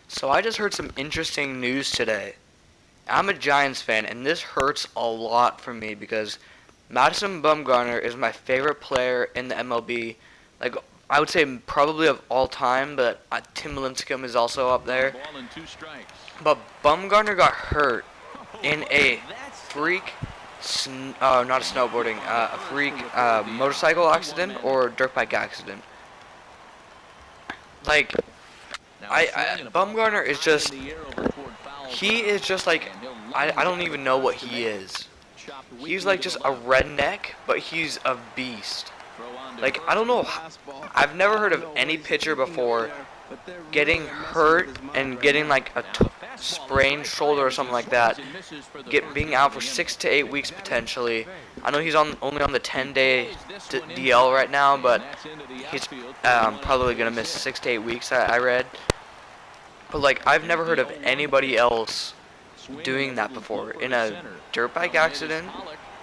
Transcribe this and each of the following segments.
So I just heard some interesting news today. I'm a Giants fan, and this hurts a lot for me because Madison Bumgarner is my favorite player in the MLB. Like, I would say probably of all time, but Tim Lincecum is also up there. But Bumgarner got hurt in a freak, not a snowboarding, a freak motorcycle accident or dirt bike accident. Like, Bumgarner is just, he is just like, I don't even know what he is. He's like just a redneck, but he's a beast. Like, I don't know, I've never heard of any pitcher before getting hurt and getting like a sprained shoulder or something like that, being out for 6 to 8 weeks potentially. I know he's only on the 10-day DL right now, but he's probably gonna miss 6 to 8 weeks. I read, but like I've never heard of anybody else doing that before in a dirt bike accident.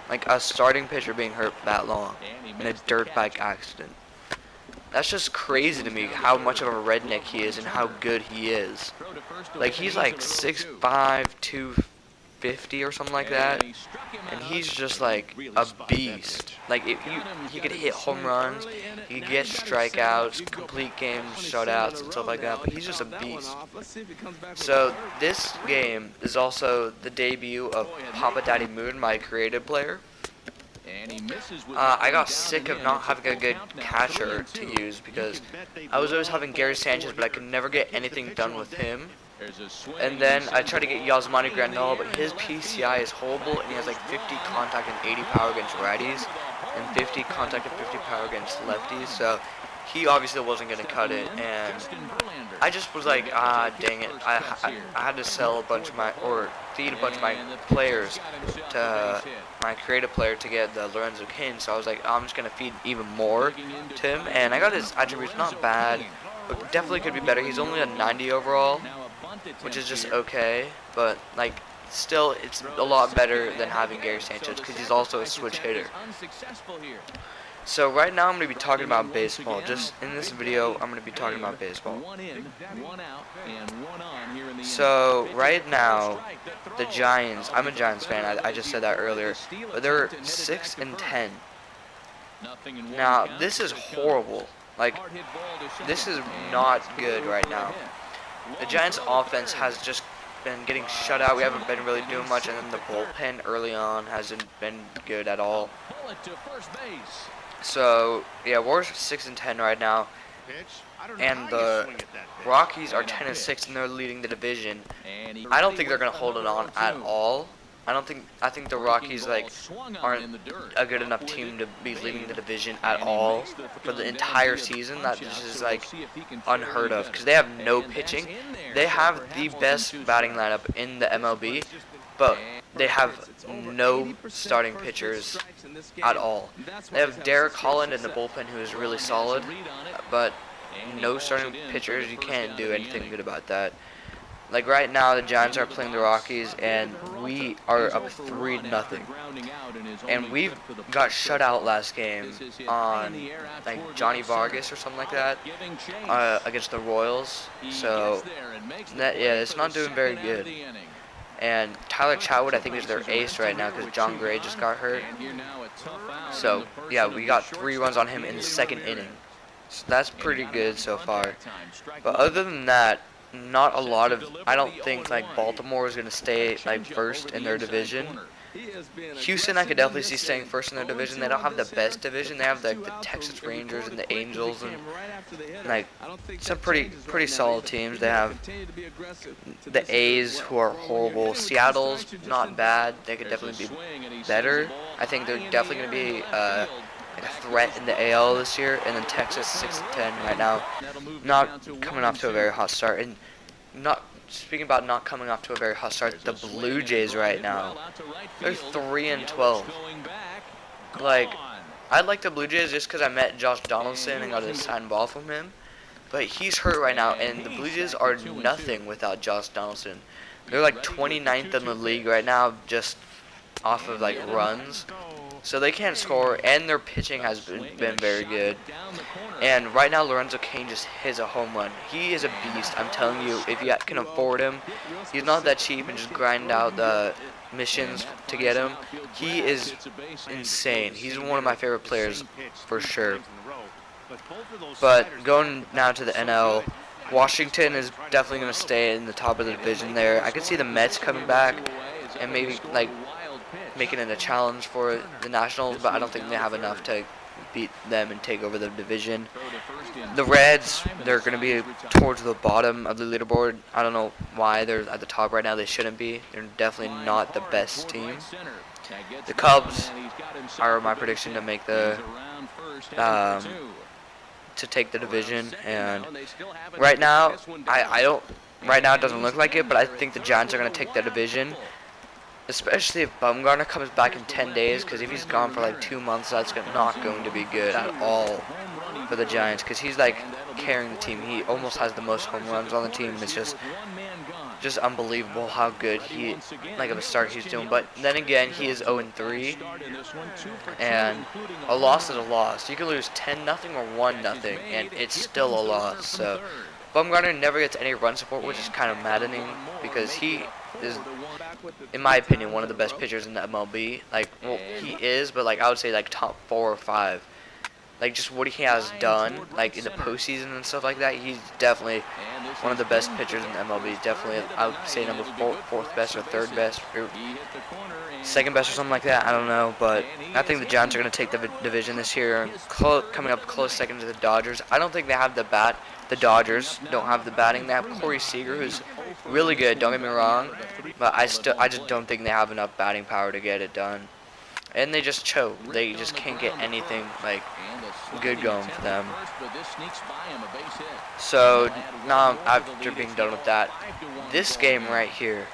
Like a starting pitcher being hurt that long in a dirt bike accident. That's just crazy to me how much of a redneck he is and how good he is. Like, he's like 6'5", 250 or something like that, and he's just like a beast. Like, he could hit home runs, he could get strikeouts, complete games, shutouts, and stuff like that, but he's just a beast. So this game is also the debut of Papa Daddy Moon, my creative player. I got sick of not having a good catcher to use because I was always having Gary Sanchez, but I could never get anything done with him. And then I tried to get Yasmani Grandal, but his PCI is horrible, and he has like 50 contact and 80 power against righties, and 50 contact and 50 power against lefties. So he obviously wasn't going to cut it, and I just was like, dang it. I had to sell a bunch of or feed a bunch of my players to my creative player to get the Lorenzo King. So I was like, I'm just going to feed even more to him, and I got his attributes not bad, but definitely could be better. He's only a 90 overall, which is just okay, but like still it's a lot better than having Gary Sanchez because he's also a switch hitter. So right now I'm going to be talking about baseball. Just in this video, I'm going to be talking about baseball. So right now, the Giants, I'm a Giants fan, I just said that earlier, but they're 6-10. Now, this is horrible. Like, this is not good right now. The Giants offense has just been getting shut out. We haven't been really doing much, and then the bullpen early on hasn't been good at all. So, yeah, we're 6-10 right now, and the Rockies are 10-6, and they're leading the division. I don't think they're going to hold it on at all. I think the Rockies like aren't a good enough team to be leading the division at all for the entire season. That is like unheard of because they have no pitching. They have the best batting lineup in the MLB, but they have no starting pitchers at all. They have Derek Holland in the bullpen, who is really solid, but no starting pitchers. You can't do anything good about that. Like right now, the Giants are playing the Rockies, and we are up 3-0. And we got shut out last game on like Johnny Vargas or something like that against the Royals. So that, yeah, it's not doing very good. And Tyler Chatwood, I think, is their ace right now because John Gray just got hurt. So yeah, we got 3 runs on him in the 2nd inning. So that's pretty good so far. But other than that, not a lot of, I don't think like Baltimore is going to stay like first in their division. Houston, I could definitely see staying first in their division. They don't have the best division. They have like the Texas Rangers and the Angels and like some pretty solid teams. They have the A's, who are horrible. Seattle's not bad. They could definitely be better. I think they're definitely going to be like a threat in the AL this year. And then Texas 6-10 right now, not coming off to a very hot start. And speaking about not coming off to a very hot start, the Blue Jays right now, they're 3-12. Like, I like the Blue Jays just because I met Josh Donaldson and got a signed ball from him. But he's hurt right now, and the Blue Jays are nothing without Josh Donaldson. They're like 29th in the league right now, just off of like runs. So they can't score, and their pitching has been very good. And right now, Lorenzo Cain just hits a home run. He is a beast. I'm telling you, if you can afford him, he's not that cheap and just grind out the missions to get him. He is insane. He's one of my favorite players for sure. But going now to the NL, Washington is definitely going to stay in the top of the division there. I could see the Mets coming back and maybe like making it a challenge for the Nationals, but I don't think they have enough to beat them and take over the division. The Reds, they're going to be towards the bottom of the leaderboard. I don't know why they're at the top right now. They shouldn't be. They're definitely not the best team. The Cubs are my prediction to make the to take the division, and right now right now it doesn't look like it, but I think the Giants are going to take the division, especially if Bumgarner comes back in 10 days, because if he's gone for like 2 months, that's not going to be good at all for the Giants, because he's like carrying the team. He almost has the most home runs on the team, and it's just unbelievable how good of a start he's doing. But then again, he is 0-3, and a loss is a loss. You can lose 10-0 or 1-0, and it's still a loss. So Bumgarner never gets any run support, which is kind of maddening, because he is, in my opinion, one of the best pitchers in the MLB. Like, well, he is, but like I would say like top 4 or 5. Like, just what he has done, like in the postseason and stuff like that, he's definitely one of the best pitchers in the MLB. Definitely, I would say number 4th best or 3rd best or 2nd best or something like that. I don't know, but I think the Giants are going to take the division this year, coming up close second to the Dodgers. I don't think they have the bat. The Dodgers don't have the batting. They have Corey Seager, who's really good. Don't get me wrong, but I just don't think they have enough batting power to get it done. And they just choke. They just can't get anything like good going for them. So now, after being done with that, this game right here,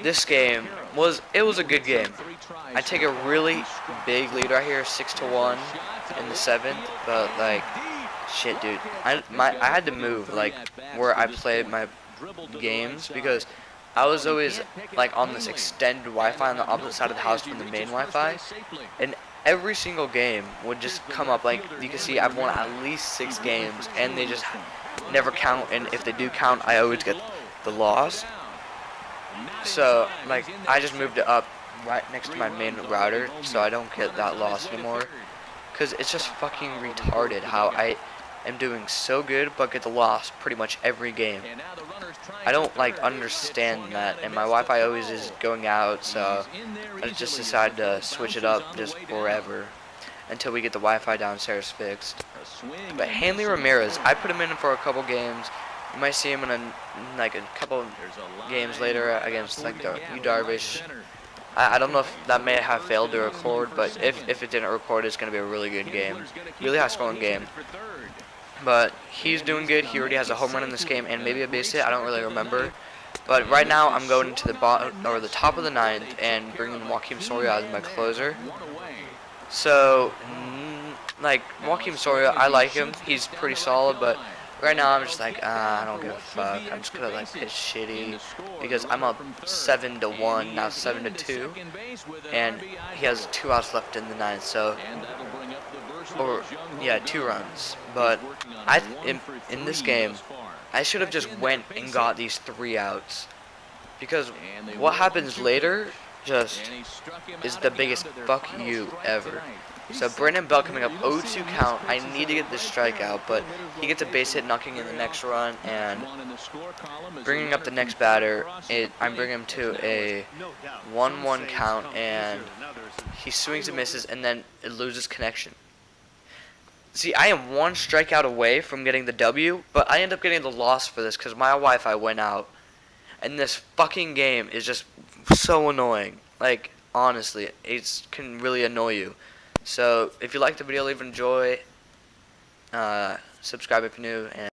this game was a good game. I take a really big lead right here, 6-1 in the 7th, but like, shit, dude, I had to move like where I played my games, because I was always like on this extended Wi-Fi on the opposite side of the house from the main Wi-Fi, and every single game would just come up. Like, you can see I've won at least 6 games, and they just never count, and if they do count, I always get the loss. So like, I just moved it up right next to my main router so I don't get that loss anymore, because it's just fucking retarded how I am doing so good but get the loss pretty much every game. I don't like understand that, and my Wi-Fi always is going out, so I just decided to switch it up just forever until we get the Wi-Fi downstairs fixed. But Hanley Ramirez, I put him in for a couple games. You might see him in a couple games later against like Yu Darvish. I don't know if that may have failed to record, but if it didn't record, it's going to be a really good game, really high scoring game. But he's doing good. He already has a home run in this game and maybe a base hit. I don't really remember. But right now I'm going to the top of the 9th and bringing Joakim Soria as my closer. So like, Joakim Soria, I like him. He's pretty solid, but right now I'm just like, I don't give a fuck. I'm just gonna like pitch shitty because I'm up 7-1 now, 7-2, and he has 2 outs left in the 9th. So, or yeah, 2 runs. But in this game, I should have just went and got these 3 outs, because what happens later just is the biggest fuck you ever. So Brandon Belt coming up 0-2 count. I need to get this strikeout, but he gets a base hit, knocking in the next run, and bringing up the next batter. I'm bringing him to a 1-1 count, and he swings and misses, and then it loses connection. See, I am 1 strikeout away from getting the W, but I end up getting the loss for this because my Wi-Fi went out. And this fucking game is just so annoying. Like, honestly, it can really annoy you. So, if you liked the video, leave an enjoy. Subscribe if you're new. And